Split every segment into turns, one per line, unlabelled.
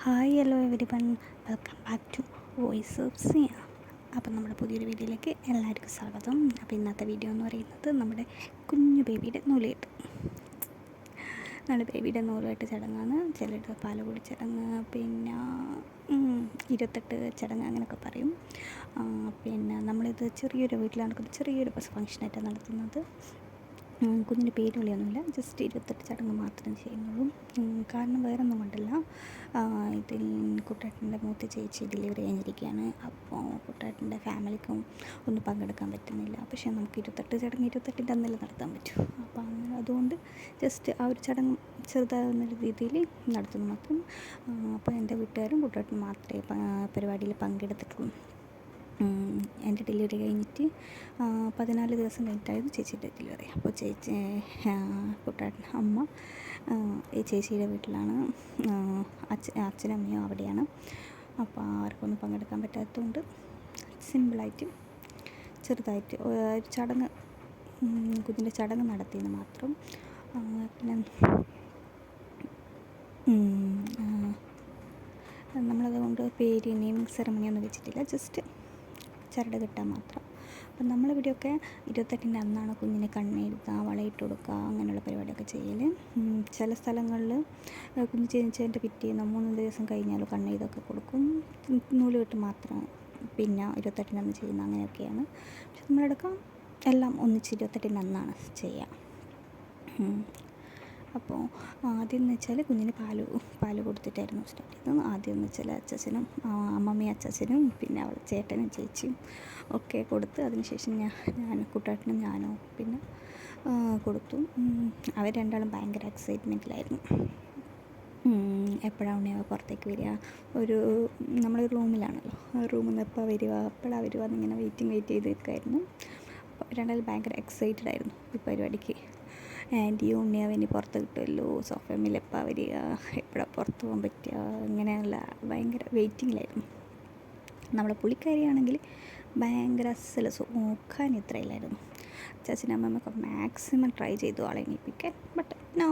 Hi hello everyone, welcome back to voice of Siya. അപ്പം നമ്മുടെ പുതിയൊരു വീഡിയോയിലേക്ക് എല്ലാവർക്കും സ്വാഗതം. അപ്പോൾ ഇന്നത്തെ വീഡിയോ എന്ന് പറയുന്നത് നമ്മുടെ കുഞ്ഞു ബേബിയുടെ നൂലുകെട്ട്. നമ്മുടെ ബേബിയുടെ നൂലുകെട്ട് ചടങ്ങാണ്. ചിലരുടെ പാലുകുടി ചടങ്ങ്, പിന്നെ 28 ചടങ്ങ് അങ്ങനെയൊക്കെ പറയും. പിന്നെ നമ്മളിത് ചെറിയൊരു വീട്ടിൽ നടക്കുന്ന ചെറിയൊരു ഫംഗ്ഷനായിട്ടാണ് നടത്തുന്നത്. കുഞ്ഞിന് പേര് വിളിയൊന്നുമില്ല, ജസ്റ്റ് 28 ചടങ്ങ് മാത്രമേ ചെയ്യുന്നുള്ളൂ. കാരണം വേറെ ഒന്നും കൊണ്ടല്ല, ഇതിൽ കുട്ടേട്ടൻ്റെ മൂത്ത ചേച്ചി ഡെലിവറി കഴിഞ്ഞിരിക്കുകയാണ്. അപ്പോൾ കുട്ടേട്ടൻ്റെ ഫാമിലിക്കും ഒന്നും പങ്കെടുക്കാൻ പറ്റുന്നില്ല. പക്ഷേ നമുക്ക് 28 ചടങ്ങ് 28ൻ്റെ അന്നല്ലേ നടത്താൻ പറ്റൂ. അപ്പോൾ അങ്ങനെ അതുകൊണ്ട് ജസ്റ്റ് ആ ഒരു ചടങ്ങ് ചെറുതാവുന്ന രീതിയിൽ നടത്തുന്നു മാത്രം. അപ്പോൾ എൻ്റെ വീട്ടുകാരും കുട്ടേട്ടനും മാത്രമേ പരിപാടിയിൽ പങ്കെടുത്തിട്ടുള്ളൂ. എൻ്റെ ഡെലിവറി കഴിഞ്ഞിട്ട് 14 ദിവസം കഴിഞ്ഞിട്ടായിരുന്നു ചേച്ചിയുടെ ഡെലിവറി. അപ്പോൾ ചേച്ചി കുട്ടേട്ടൻ അമ്മ ഈ ചേച്ചിയുടെ വീട്ടിലാണ്, അച്ഛനും അമ്മയും അവിടെയാണ്. അപ്പോൾ ആർക്കൊന്നും പങ്കെടുക്കാൻ പറ്റാത്തതുകൊണ്ട് സിമ്പിളായിട്ട് ചെറുതായിട്ട് ഒരു ചടങ്ങ്, കുഞ്ഞിൻ്റെ ചടങ്ങ് നടത്തിയെന്ന് മാത്രം. പിന്നെ നമ്മളതുകൊണ്ട് പേര് നെയിമിങ് സെറമണി ഒന്നും വെച്ചിട്ടില്ല, ജസ്റ്റ് ചരട് കെട്ടാൻ മാത്രം. അപ്പം നമ്മളിവിടെയൊക്കെ 28ൻ്റെ അന്നാണ് കുഞ്ഞിനെ കണ്ണെഴുതുക, വളയിട്ട് കൊടുക്കുക, അങ്ങനെയുള്ള പരിപാടിയൊക്കെ ചെയ്യൽ. ചില സ്ഥലങ്ങളിൽ കുഞ്ഞ് ജനിച്ചതിൻ്റെ പിറ്റേന്ന് 3 ദിവസം കഴിഞ്ഞാൽ കണ്ണെഴുതൊക്കെ കൊടുക്കും. നൂലുകെട്ട് മാത്രം പിന്നെ 28ൻ്റെ അന്ന് ചെയ്യുന്ന അങ്ങനെയൊക്കെയാണ്. പക്ഷെ നമ്മളെടുക്കാം എല്ലാം ഒന്നിച്ച് 28ൻ്റെ അന്നാണ് ചെയ്യുക. അപ്പോൾ ആദ്യം എന്ന് വെച്ചാൽ കുഞ്ഞിന് പാല് കൊടുത്തിട്ടായിരുന്നു സ്റ്റാർട്ട് ചെയ്തത്. ആദ്യം എന്ന് വെച്ചാൽ അച്ഛനും അമ്മമ്മയും അച്ഛനും പിന്നെ അവളെ ചേട്ടനും ചേച്ചിയും ഒക്കെ കൊടുത്ത്, അതിനുശേഷം ഞാൻ കുട്ടേട്ടനും ഞാനോ പിന്നെ കൊടുത്തു. അവർ രണ്ടാളും ഭയങ്കര എക്സൈറ്റ്മെൻറ്റിലായിരുന്നു. എപ്പോഴാണ് ഉണ്ണിയാവ് പുറത്തേക്ക് വരിക, ഒരു നമ്മൾ റൂമിലാണല്ലോ, റൂമിൽ നിന്ന് എപ്പോൾ വരിക എപ്പോഴാണ് വരിക എന്നിങ്ങനെ വെയിറ്റ് ചെയ്ത് നിൽക്കുമായിരുന്നു. അപ്പോൾ രണ്ടാളും ഭയങ്കര എക്സൈറ്റഡ് ആയിരുന്നു ഈ പരിപാടിക്ക്. ആൻറ്റിയും ഉണ്ണിയാവിനി പുറത്ത് കിട്ടുമല്ലോ, സോഫമിൽ എപ്പോൾ വരിക, എപ്പോഴാണ് പുറത്ത് പോകാൻ പറ്റുക, ഇങ്ങനെയുള്ള ഭയങ്കര വെയിറ്റിങ്ങിലായിരുന്നു. നമ്മളെ പുള്ളിക്കാരിയാണെങ്കിൽ ഭയങ്കര നോക്കാൻ ഇത്രയില്ലായിരുന്നു. അമ്മമ്മൊക്കെ മാക്സിമം ട്രൈ ചെയ്തു ആളെ എണീപ്പിക്കാൻ, ബട്ട് നോ,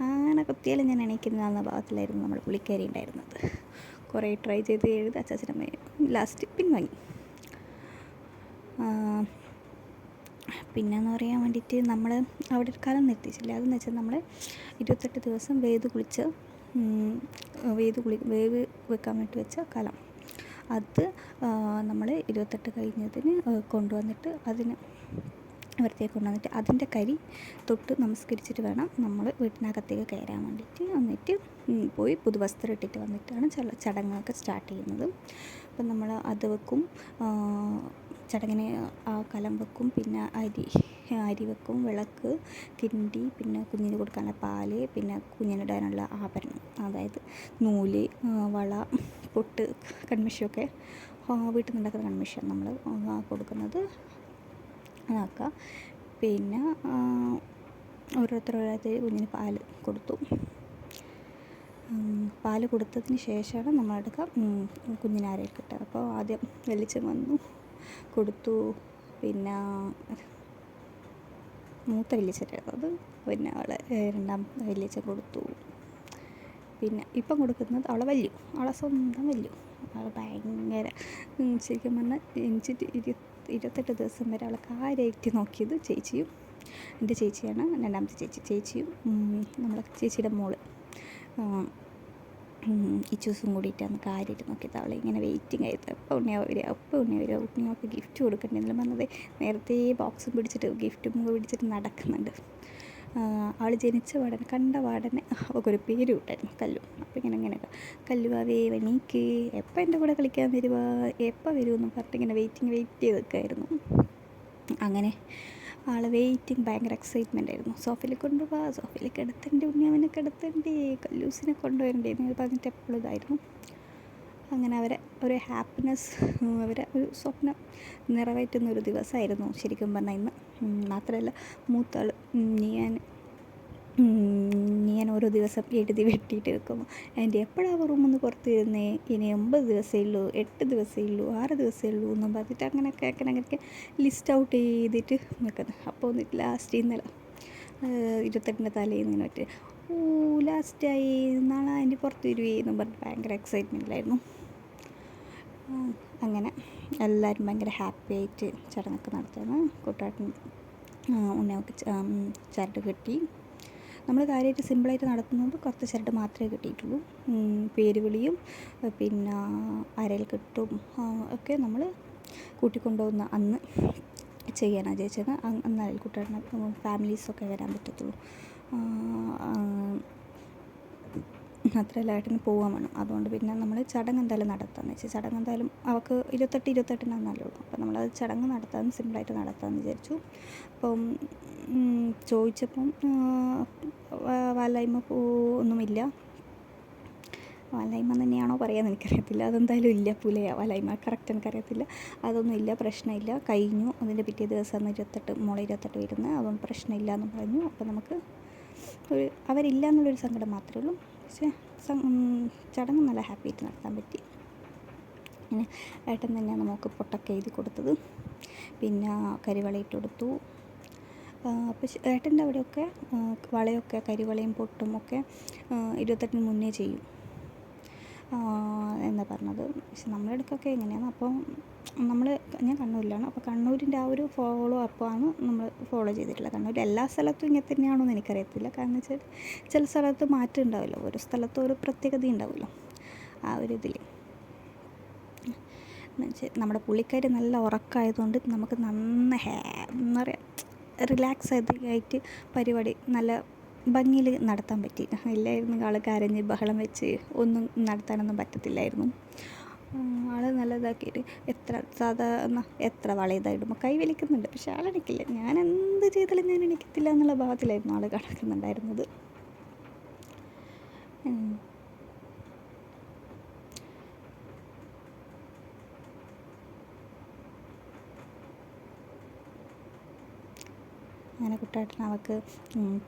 ആന കുത്തിയാലും ഞാൻ എണീക്കുന്ന ഭാഗത്തിലായിരുന്നു നമ്മുടെ പുള്ളിക്കാരി ഉണ്ടായിരുന്നത്. കുറേ ട്രൈ ചെയ്ത് അമ്മയും ലാസ്റ്റ് പിൻവാങ്ങി. പിന്നെയെന്ന് പറയാൻ വേണ്ടിയിട്ട് നമ്മൾ അവിടെ ഒരു കലം നിർത്തിച്ചില്ല. അതെന്ന് വെച്ചാൽ നമ്മൾ 28 ദിവസം വേവ് വെക്കാൻ വേണ്ടി വെച്ച കലം, അത് നമ്മൾ 28 കഴിഞ്ഞതിന് കൊണ്ടുവന്നിട്ട് അതിന് വൃത്തിയാക്കി കൊണ്ടുവന്നിട്ട് അതിൻ്റെ കരി തൊട്ട് നമസ്കരിച്ചിട്ട് വേണം നമ്മൾ വീട്ടിനകത്തേക്ക് കയറാൻ വേണ്ടിയിട്ട്. എന്നിട്ട് പോയി പുതുവസ്ത്രം ഇട്ടിട്ട് വന്നിട്ടാണ് ചടങ്ങൊക്കെ സ്റ്റാർട്ട് ചെയ്യുന്നത്. അപ്പം നമ്മൾ അത് വെക്കും, ചടങ്ങിന് ആ കലം വെക്കും, പിന്നെ അരി വെക്കും, വിളക്ക്, കിണ്ടി, പിന്നെ കുഞ്ഞിന് കൊടുക്കാനുള്ള പാല്, പിന്നെ കുഞ്ഞിനിടാനുള്ള ആഭരണം, അതായത് നൂല്, വള, പൊട്ട്, കൺമഷിയൊക്കെ വീട്ടിൽ നിന്നുണ്ടാക്കുന്ന കൺമഷിയാണ് നമ്മൾ കൊടുക്കുന്നത്. അതാക്കുക. പിന്നെ ഓരോരുത്തർ കുഞ്ഞിന് പാല് കൊടുത്തു. പാല് കൊടുത്തതിന് ശേഷമാണ് നമ്മളെടുക്കുക കുഞ്ഞിനാരയിൽ കിട്ടുക. അപ്പോൾ ആദ്യം വെളിച്ചം വന്നു കൊടുത്തു, പിന്നെ മൂത്ത വലിയച്ഛനായിരുന്നു അത്, പിന്നെ അവളെ രണ്ടാമത്തെ വലിയച്ഛൻ കൊടുത്തു. പിന്നെ ഇപ്പം കൊടുക്കുന്നത് അവളെ സ്വന്തം വല്യു. അവൾ ഭയങ്കര, ശരിക്കും പറഞ്ഞാൽ ജനിച്ചിട്ട് 28 ദിവസം വരെ അവളെ കാര്യമായിട്ട് നോക്കിയത് ചേച്ചിയും, എൻ്റെ ചേച്ചിയാണ് രണ്ടാമത്തെ ചേച്ചിയും നമ്മളെ ചേച്ചിയുടെ മോള് ഇച്ചൂസും കൂടിയിട്ടാണ് കാര്യമായിട്ട് നോക്കിയത്. അവളെ ഇങ്ങനെ വെയിറ്റിംഗ് ആയിരുന്നു, എപ്പോൾ ഉണ്ണിയാവ് വരിക, ഉണ്ണിയാവർക്ക് ഗിഫ്റ്റ് കൊടുക്കണ്ടെന്നെല്ലാം പറഞ്ഞത്. നേരത്തെ ബോക്സും പിടിച്ചിട്ട് ഗിഫ്റ്റും പിടിച്ചിട്ട് നടക്കുന്നുണ്ട്. അവൾ ജനിച്ച പാടനെ കണ്ട പാടനെ അവൾക്കൊരു പേര് വിട്ടായിരുന്നു, കല്ലു. അപ്പോൾ ഇങ്ങനെയൊക്കെ കല്ലുവാവേ വണീക്ക്, എപ്പോൾ എൻ്റെ കൂടെ കളിക്കാൻ വരുക, എപ്പോൾ വരുമെന്ന് പറഞ്ഞിട്ട് ഇങ്ങനെ വെയിറ്റ് ചെയ്ത് നിൽക്കുമായിരുന്നു. അങ്ങനെ ആൾ വെയിറ്റിംഗ്, ഭയങ്കര എക്സൈറ്റ്മെൻ്റ് ആയിരുന്നു. സോഫയിൽ കൊണ്ടുപോവാ, സോഫയിൽ കിടത്തണ്ടേ, ഉണ്ണിയാവിനെ കിടത്തണ്ടേ, കല്ലൂസിനെ കൊണ്ടുവരണ്ടേ എന്ന് പറഞ്ഞിട്ട് എപ്പോഴും ഇതായിരുന്നു. അങ്ങനെ അവരെ ഒരു ഹാപ്പിനെസ്, അവരെ ഒരു സ്വപ്നം നിറവേറ്റുന്ന ഒരു ദിവസമായിരുന്നു ശരിക്കും പറഞ്ഞാൽ ഇന്ന്. മാത്രമല്ല മൂത്താൾ ഞാൻ ഓരോ ദിവസം എഴുതി വെട്ടിയിട്ട് വെക്കും, എൻ്റെ എപ്പോഴാണ് റൂമിൽ നിന്ന് പുറത്ത് വരുന്നേ, ഇനി 9 ദിവസമേ ഉള്ളൂ, 8 ദിവസമേ ഉള്ളൂ, 6 ദിവസമേ ഉള്ളൂ എന്നും പറഞ്ഞിട്ട് അങ്ങനെയൊക്കെ ലിസ്റ്റ് ഔട്ട് ചെയ്തിട്ട് വെക്കുന്നത്. അപ്പോൾ എന്നിട്ട് ലാസ്റ്റ് ഇന്നലെ 28ൻ്റെ തലേന്ന് ഇങ്ങനെ ലാസ്റ്റായി നാളെ അതിൻ്റെ പുറത്ത് വരുവേ എന്നും പറഞ്ഞിട്ട് ഭയങ്കര എക്സൈറ്റ്മെൻറ്റിലായിരുന്നു. അങ്ങനെ എല്ലാവരും ഭയങ്കര ഹാപ്പി ആയിട്ട് ചടങ്ങൊക്കെ നടത്തുന്നു. കൂട്ടുകാരൻ ഉണ്ണിയൊക്കെ ചരട് കെട്ടി. നമ്മൾ കാര്യമായിട്ട് സിമ്പിളായിട്ട് നടത്തുന്നത് കുറച്ച് ചരട് മാത്രമേ കിട്ടിയിട്ടുള്ളൂ. പേര് വിളിയും പിന്നെ അരയിൽ കെട്ടും ഒക്കെ നമ്മൾ കൂട്ടിക്കൊണ്ടുപോകുന്ന അന്ന് ചെയ്യാനാണ് വിചാരിച്ചത്. അന്ന് അയൽക്കൂട്ടുകാരനെ ഫാമിലീസൊക്കെ വരാൻ പറ്റത്തുള്ളൂ. അത്രയല്ല ഏട്ടന് പോകാൻ വേണം. അതുകൊണ്ട് പിന്നെ നമ്മൾ ചടങ്ങ് എന്തായാലും നടത്താമെന്ന് വെച്ചാൽ ചടങ്ങ് എന്തായാലും അവൾക്ക് 28-28 ഉള്ളൂ. അപ്പോൾ നമ്മളത് ചടങ്ങ് നടത്താമെന്ന് സിമ്പിളായിട്ട് നടത്താമെന്ന് വിചാരിച്ചു. അപ്പം ചോദിച്ചപ്പം വാലായ്മ ഒന്നുമില്ല. വാലായ്മ തന്നെയാണോ പറയാമെന്ന് എനിക്കറിയത്തില്ല. അതെന്തായാലും ഇല്ല. പുലയ വാലായ്മ കറക്റ്റ് എനിക്കറിയത്തില്ല. അതൊന്നും ഇല്ല, പ്രശ്നമില്ല, കഴിഞ്ഞു. അതിൻ്റെ പിറ്റേ ദിവസമാണ് 28 വരുന്നത്. അതുകൊണ്ട് പ്രശ്നമില്ല എന്ന് പറഞ്ഞു. അപ്പോൾ നമുക്ക് അവരില്ല എന്നുള്ളൊരു സങ്കടം മാത്രമേ ഉള്ളൂ. പക്ഷേ ചടങ്ങ് നല്ല ഹാപ്പി ആയിട്ട് നടത്താൻ പറ്റി. പിന്നെ ഏട്ടൻ തന്നെയാണ് നമുക്ക് പൊട്ടൊക്കെ എഴുതി കൊടുത്തത്. പിന്നെ കരിവളയിട്ട് കൊടുത്തു. അപ്പോൾ ഏട്ടൻ്റെ അവിടെയൊക്കെ വളയൊക്കെ കരിവളയും പൊട്ടും ഒക്കെ 28 മുന്നേ ചെയ്യും എന്നാ പറഞ്ഞത്. പക്ഷെ നമ്മുടെ അടുക്കൊക്കെ എങ്ങനെയാണ്. അപ്പോൾ ഞാൻ കണ്ണൂരിലാണ്. അപ്പോൾ കണ്ണൂരിൻ്റെ ആ ഒരു ഫോളോ അപ്പാണ് നമ്മൾ ഫോളോ ചെയ്തിട്ടുള്ളത്. കണ്ണൂർ എല്ലാ സ്ഥലത്തും ഇങ്ങനെ തന്നെയാണോ എന്ന് എനിക്കറിയത്തില്ല. കാരണം വെച്ചാൽ ചില സ്ഥലത്ത് മാറ്റം ഉണ്ടാവുമല്ലോ, ഓരോ സ്ഥലത്തും ഒരു പ്രത്യേകത ഉണ്ടാവുമല്ലോ. ആ ഒരു ഇതിൽ എന്നുവെച്ചാൽ നമ്മുടെ പുള്ളിക്കാരി നല്ല ഉറക്കമായതുകൊണ്ട് നമുക്ക് എന്താ പറയുക റിലാക്സ് ആയിട്ട് പരിപാടി നല്ല ഭംഗിയിൽ നടത്താൻ പറ്റി. ഇല്ലായിരുന്നു ആൾ കരഞ്ഞ് ബഹളം വെച്ച് ഒന്നും നടത്താനൊന്നും പറ്റത്തില്ലായിരുന്നു. ആൾ നല്ലതാക്കിയിട്ട് എത്ര വള ഇതായിടുമ്പോൾ കൈ വലിക്കുന്നുണ്ട്. പക്ഷെ ആളെണിക്കില്ല. ഞാൻ എന്ത് ചെയ്താലും ഞാൻ എണിക്കത്തില്ല എന്നുള്ള ഭാവത്തിലായിരുന്നു ആൾ കിടക്കുന്നുണ്ടായിരുന്നത്. അങ്ങനെ കുട്ടാട്ടൻ അവൾക്ക്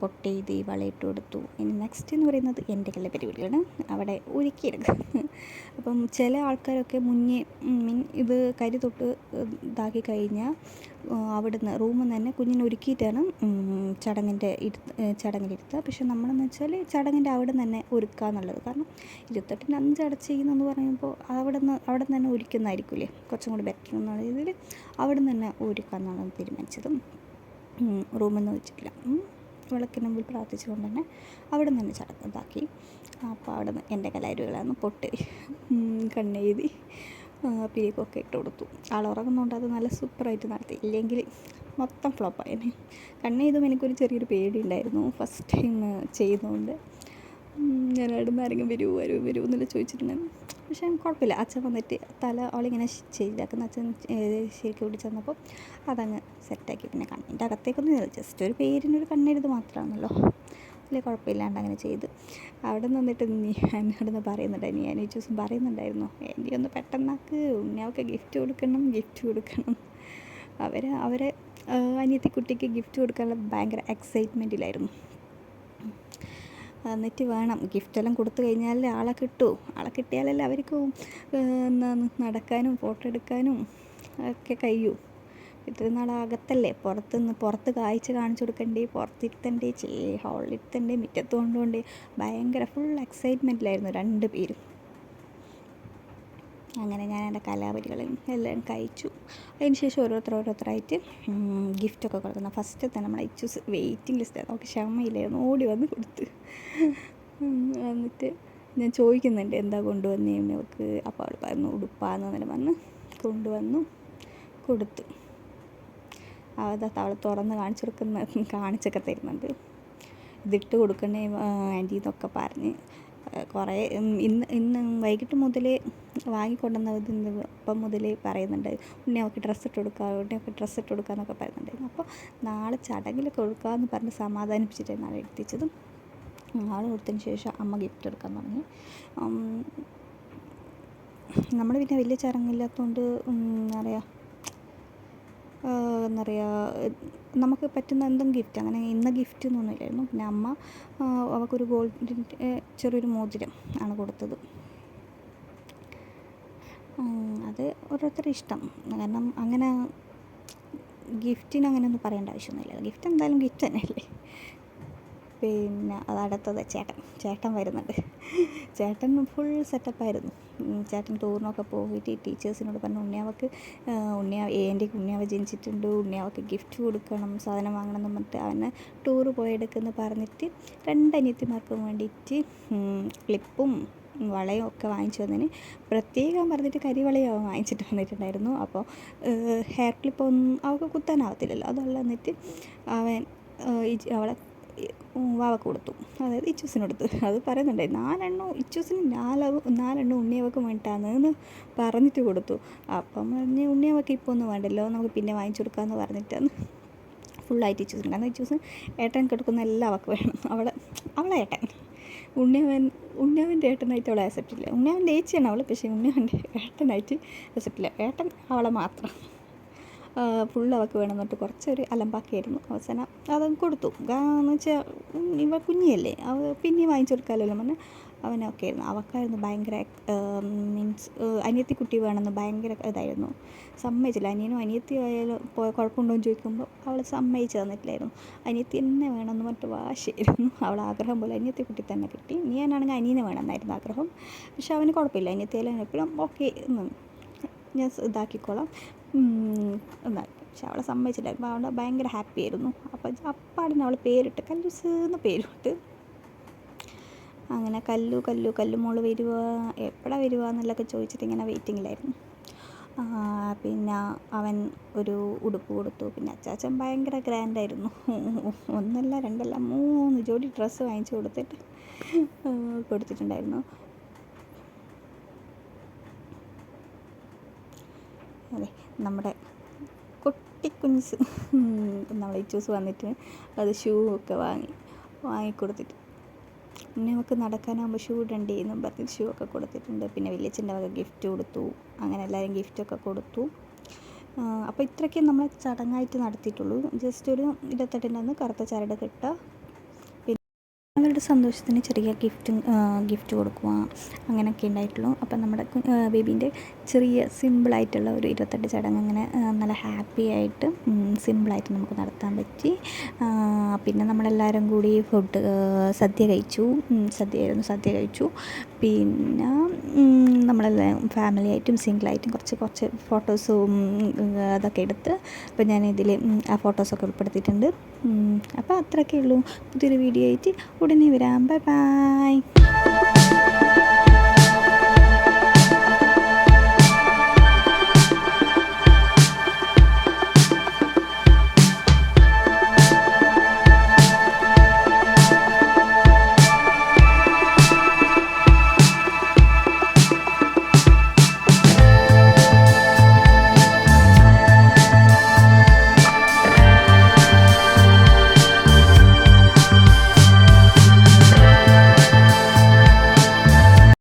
പൊട്ടെയ്തി വളയിട്ട് കൊടുത്തു. ഇനി നെക്സ്റ്റ് എന്ന് പറയുന്നത് എൻ്റെ കല്ല് പരിപാടിയാണ്. അവിടെ ഒരുക്കിയെടുക്കും. അപ്പം ചില ആൾക്കാരൊക്കെ മുന്നേ ഇത് കരി തൊട്ട് ഇതാക്കി കഴിഞ്ഞാൽ അവിടുന്ന് റൂമിൽ നിന്ന് തന്നെ കുഞ്ഞിനെ ഒരുക്കിയിട്ടാണ് ചടങ്ങിലിരുത്തുക. പക്ഷെ നമ്മളെന്ന് വെച്ചാൽ ചടങ്ങിൻ്റെ അവിടെ നിന്ന് തന്നെ ഒരുക്കുക എന്നുള്ളത്. കാരണം 28-ന് 5 അടച്ച് ചെയ്യുന്നതെന്ന് പറയുമ്പോൾ അവിടെ നിന്ന് തന്നെ ഒരുക്കുന്നതായിരിക്കില്ലേ കുറച്ചും കൂടി ബെറ്റർ എന്നുള്ള രീതിയിൽ അവിടെ നിന്ന് തന്നെ ഒരുക്കുക എന്നാണ് തീരുമാനിച്ചത്. റൂമിൽ നിന്ന് വെച്ചിട്ടില്ല. വിളക്കിന് മുമ്പിൽ പ്രാർത്ഥിച്ചുകൊണ്ട് തന്നെ അവിടെ നിന്ന് തന്നെ ചടങ്ങ് ഇതാക്കി. അപ്പോൾ അവിടെ നിന്ന് എൻ്റെ കലാരുകളാണ് പൊട്ട് കണ്ണെഴുതി പിരിക്കൊക്കെ ഇട്ട് കൊടുത്തു. ആൾ ഉറങ്ങുന്നതുകൊണ്ട് അത് നല്ല സൂപ്പറായിട്ട് നടത്തി. ഇല്ലെങ്കിൽ മൊത്തം ഫ്ലോപ്പായി. കണ്ണെഴുതും എനിക്കൊരു ചെറിയൊരു പേടി ഉണ്ടായിരുന്നു ഫസ്റ്റ് ടൈം ചെയ്യുന്നതുകൊണ്ട്. ഞാൻ അവിടെ നിന്ന് ആരെങ്കിലും വരുമോ എന്നല്ല ചോദിച്ചിട്ടുണ്ടായിരുന്നു. പക്ഷേ കുഴപ്പമില്ല. അച്ഛൻ വന്നിട്ട് തല അവളിങ്ങനെ ചെയ്താക്കുന്ന അച്ഛൻ ശരിക്കും കൂടി ചെന്നപ്പോൾ അതങ്ങ് സെറ്റാക്കി. പിന്നെ കണ്ണിൻ്റെ അകത്തേക്കൊന്നും ജസ്റ്റ് ഒരു പേരിനൊരു കണ്ണെഴുത് മാത്രമാണല്ലോ, വലിയ കുഴപ്പമില്ലാണ്ട് അങ്ങനെ ചെയ്ത്. അവിടെ നിന്നിട്ട് എന്നോട് നിന്ന് പറയുന്നുണ്ടായിരുന്നു, ഞാൻ ഈ ദിവസം പറയുന്നുണ്ടായിരുന്നു, എൻ്റെ ഒന്ന് പെട്ടെന്നാക്ക് ഉണ്ണിയാവൊക്കെ ഗിഫ്റ്റ് കൊടുക്കണം. അവരെ അനിയത്തിക്കുട്ടിക്ക് ഗിഫ്റ്റ് കൊടുക്കാനുള്ള ഭയങ്കര എക്സൈറ്റ്മെൻറ്റിലായിരുന്നു. എന്നിട്ട് വേണം ഗിഫ്റ്റെല്ലാം കൊടുത്തു കഴിഞ്ഞാൽ ആളെ കിട്ടിയാലല്ലേ അവർക്കും നടക്കാനും ഫോട്ടോ എടുക്കാനും ഒക്കെ കഴിയൂ. ഇത്രയും നാൾ അകത്തല്ലേ, പുറത്ത് കാഴ്ച കാണിച്ചു കൊടുക്കണ്ടേ, പുറത്തിരുത്തണ്ടേ, ഹാളിലിരുത്തണ്ടേ, മുറ്റത്ത് കൊണ്ടുപോകണ്ടേ, ഭയങ്കര ഫുൾ എക്സൈറ്റ്മെൻറ്റിലായിരുന്നു 2 പേരും. അങ്ങനെ ഞാൻ എൻ്റെ കലാപരികളും എല്ലാം കഴിച്ചു. അതിന് ശേഷം ഓരോരുത്തരായിട്ട് ഗിഫ്റ്റൊക്കെ കൊടുക്കുന്ന ഫസ്റ്റ് തന്നെ നമ്മുടെ ഇച്ചൂസ് വെയിറ്റിംഗ് ലിസ്റ്റ് നമുക്ക് ക്ഷമയില്ലായിരുന്നു, ഓടി വന്ന് കൊടുത്ത്. എന്നിട്ട് ഞാൻ ചോദിക്കുന്നുണ്ട് എന്താ കൊണ്ടുവന്നേ അവൾക്ക്. അപ്പോൾ അവൾ പറഞ്ഞു ഉടുപ്പാന്ന് തന്നെ വന്ന് കൊണ്ടുവന്നു കൊടുത്തു. അവൾ തുറന്ന് കാണിച്ചൊക്കെ തരുന്നുണ്ട്. ഇതിട്ട് കൊടുക്കണേ ആൻറ്റി എന്നൊക്കെ പറഞ്ഞ് കുറേ ഇന്ന് വൈകിട്ട് മുതലേ വാങ്ങിക്കൊണ്ടുവന്നതിൻ്റെ അപ്പം മുതലേ പറയുന്നുണ്ട് ഉണ്ണി അവൾക്ക് ഡ്രസ്സ് ഇട്ട് കൊടുക്കുക എന്നൊക്കെ പറയുന്നുണ്ടായിരുന്നു. അപ്പോൾ നാളെ ചടങ്ങിൽ കൊടുക്കാമെന്ന് പറഞ്ഞ് സമാധാനിപ്പിച്ചിട്ടാണ് നാളെ എത്തിച്ചത്. നാളെ കൊടുത്തതിന് ശേഷം അമ്മ ഗിഫ്റ്റ് എടുക്കാൻ തുടങ്ങി. നമ്മൾ പിന്നെ വലിയ ചടങ്ങില്ലാത്തതുകൊണ്ട് എന്താ പറയുക നമുക്ക് പറ്റുന്ന എന്തും ഗിഫ്റ്റ്, അങ്ങനെ ഇന്ന ഗിഫ്റ്റ് എന്നൊന്നുമില്ലായിരുന്നു. പിന്നെ അമ്മ അവൾക്കൊരു ഗോൾഡിൻ്റെ ചെറിയൊരു മോതിരം ആണ് കൊടുത്തത്. അത് ഓരോരുത്തരുടെ ഇഷ്ടം. കാരണം അങ്ങനെ ഗിഫ്റ്റിന് അങ്ങനെയൊന്നും പറയേണ്ട ആവശ്യമൊന്നുമില്ല. ഗിഫ്റ്റ് എന്തായാലും ഗിഫ്റ്റ് തന്നെയല്ലേ. പിന്നെ അതടുത്തത് ചേട്ടൻ വരുന്നുണ്ട്. ചേട്ടൻ ഫുൾ സെറ്റപ്പായിരുന്നു. ചേട്ടൻ ടൂറിനൊക്കെ പോയിട്ട് ടീച്ചേഴ്സിനോട് പറഞ്ഞു എൻ്റെ ഉണ്ണിയാവ് ജനിച്ചിട്ടുണ്ട്, ഉണ്ണിയാവക്ക് ഗിഫ്റ്റ് കൊടുക്കണം, സാധനം വാങ്ങണം എന്ന് പറഞ്ഞിട്ട് അവനെ ടൂറ് പോയെടുക്കുമെന്ന് പറഞ്ഞിട്ട് 2 അനിയത്തിമാർക്കും വേണ്ടിയിട്ട് ക്ലിപ്പും വളയും ഒക്കെ വാങ്ങിച്ചു വന്നതിന് പ്രത്യേകം പറഞ്ഞിട്ട് കരിവളയും അവൻ വാങ്ങിച്ചിട്ട് വന്നിട്ടുണ്ടായിരുന്നു. അപ്പോൾ ഹെയർ ക്ലിപ്പൊന്നും അവൾക്ക് കുത്താനാവത്തില്ലല്ലോ, അതുള്ള എന്നിട്ട് അവൻ അവളെ വാവക്ക് കൊടുത്തു, അതായത് ഇച്ചൂസിനടുത്ത്. അത് പറയുന്നുണ്ടായി 4 എണ്ണം ഇച്ചൂസിന് 4 എണ്ണം ഉണ്ണിയവക്ക് വേണ്ടിയിട്ടാണെന്ന് പറഞ്ഞിട്ട് കൊടുത്തു. അപ്പം പറഞ്ഞ് ഉണ്ണിയവക്ക് ഇപ്പോൾ ഒന്നും വേണ്ടല്ലോ, നമുക്ക് പിന്നെ വാങ്ങിച്ചു കൊടുക്കാമെന്ന് പറഞ്ഞിട്ടാണ് ഫുള്ളായിട്ട് ഇച്ചൂസിന്. കാരണം ഇച്ചൂസിന് ഏട്ടൻ കൊടുക്കുന്ന എല്ലാം അവൾക്ക് വേണം. അവളെ ഏട്ടൻ ഉണ്ണിയവൻ്റെ ഏട്ടനായിട്ട് അവളെ അക്സെപ്റ്റ് ഇല്ല. ഉണ്ണിയവൻ്റെ ഏച്ചിയാണ് അവൾ, പക്ഷേ ഉണ്ണിയവൻ്റെ ഏട്ടനായിട്ട് അക്സെപ്റ്റ് ഇല്ല. ഏട്ടൻ അവളെ മാത്രം ഫുള്ള് അവൾക്ക് വേണമെന്ന് പറഞ്ഞിട്ട് കുറച്ചൊരു അലമ്പാക്കിയായിരുന്നു. അവസാനം അതങ്ങ് കൊടുത്തു. എന്ന് വെച്ചാൽ ഇവ കുഞ്ഞിയല്ലേ, പിന്നെയും വാങ്ങിച്ചു കൊടുക്കാമല്ലോ പറഞ്ഞ് അവനൊക്കെ ആയിരുന്നു. അവൾക്കായിരുന്നു ഭയങ്കര മീൻസ് അനിയത്തി കുട്ടി വേണമെന്ന് ഭയങ്കര ഇതായിരുന്നു. സമ്മതിച്ചില്ല. അനിയനും അനിയത്തി ആയാലും കുഴപ്പമുണ്ടോ എന്ന് ചോദിക്കുമ്പോൾ അവൾ സമ്മതിച്ച് തന്നിട്ടില്ലായിരുന്നു. അനിയത്തി തന്നെ വേണമെന്ന് പറഞ്ഞിട്ട് വാശിയായിരുന്നു. അവൾ ആഗ്രഹം പോലെ അനിയത്തി കുട്ടി തന്നെ കിട്ടി. ഞാനാണെങ്കിൽ അനിയനെ വേണമെന്നായിരുന്നു ആഗ്രഹം. പക്ഷെ അവന് കുഴപ്പമില്ല, അനിയത്തിയാലും എപ്പോഴും ഓക്കെ ഞാൻ ഇതാക്കിക്കോളാം എന്നായി. പക്ഷെ അവളെ സമ്മതിച്ചില്ല. അപ്പോൾ അവളെ ഭയങ്കര ഹാപ്പി ആയിരുന്നു. അപ്പോൾ അപ്പാടിന് അവൾ പേരിട്ട് കല്ലൂസ് എന്ന് പേരിട്ട്. അങ്ങനെ കല്ലു മോള് വരുക, എപ്പോഴാണ് വരുക എന്നുള്ളതൊക്കെ ചോദിച്ചിട്ട് ഇങ്ങനെ വെയിറ്റിങ്ങിലായിരുന്നു. പിന്നെ അവൻ ഒരു ഉടുപ്പ് കൊടുത്തു. പിന്നെ അച്ചാച്ചൻ ഭയങ്കര ഗ്രാൻഡായിരുന്നു. 1 അല്ല 2 അല്ല 3 ജോഡി ഡ്രസ്സ് വാങ്ങിച്ചു കൊടുത്തിട്ടുണ്ടായിരുന്നു. അതെ, നമ്മുടെ കുഞ്ഞിസ് നമ്മളെ ഇച്ചൂസ് വന്നിട്ട് അത് ഷൂ ഒക്കെ വാങ്ങിക്കൊടുത്തിട്ട് പിന്നെ നമുക്ക് നടക്കാനാകുമ്പോൾ ഷൂ ഇടണ്ടേ എന്നും പറഞ്ഞിട്ട് ഷൂ ഒക്കെ കൊടുത്തിട്ടുണ്ട്. പിന്നെ വലിയച്ഛൻ്റെ വക ഗിഫ്റ്റ് കൊടുത്തു. അങ്ങനെ എല്ലാവരും ഗിഫ്റ്റൊക്കെ കൊടുത്തു. അപ്പോൾ ഇത്രയൊക്കെ നമ്മൾ ചടങ്ങായിട്ട് നടത്തിയിട്ടുള്ളൂ. ജസ്റ്റ് ഒരു 28 കറുത്ത ചരട് കെട്ടുക, അവരുടെ സന്തോഷത്തിന് ചെറിയ ഗിഫ്റ്റ് കൊടുക്കുക, അങ്ങനെയൊക്കെ ഉണ്ടായിട്ടുള്ളൂ. അപ്പം നമ്മുടെ ബേബീൻ്റെ ചെറിയ സിമ്പിളായിട്ടുള്ള ഒരു 28 ചടങ്ങ് അങ്ങനെ നല്ല ഹാപ്പി ആയിട്ട് സിമ്പിളായിട്ട് നമുക്ക് നടത്താൻ പറ്റി. പിന്നെ നമ്മളെല്ലാവരും കൂടി സദ്യ കഴിച്ചു. പിന്നെ നമ്മളെല്ലാം ഫാമിലിയായിട്ടും സിംഗിളായിട്ടും കുറച്ച് ഫോട്ടോസും അതൊക്കെ എടുത്ത് അപ്പോൾ ഞാനിതിൽ ആ ഫോട്ടോസൊക്കെ ഉൾപ്പെടുത്തിയിട്ടുണ്ട്. അപ്പോൾ അത്രയൊക്കെ ഉള്ളൂ. പുതിയൊരു വീഡിയോ ആയിട്ട് ഉടനെ വരാം. ബൈ.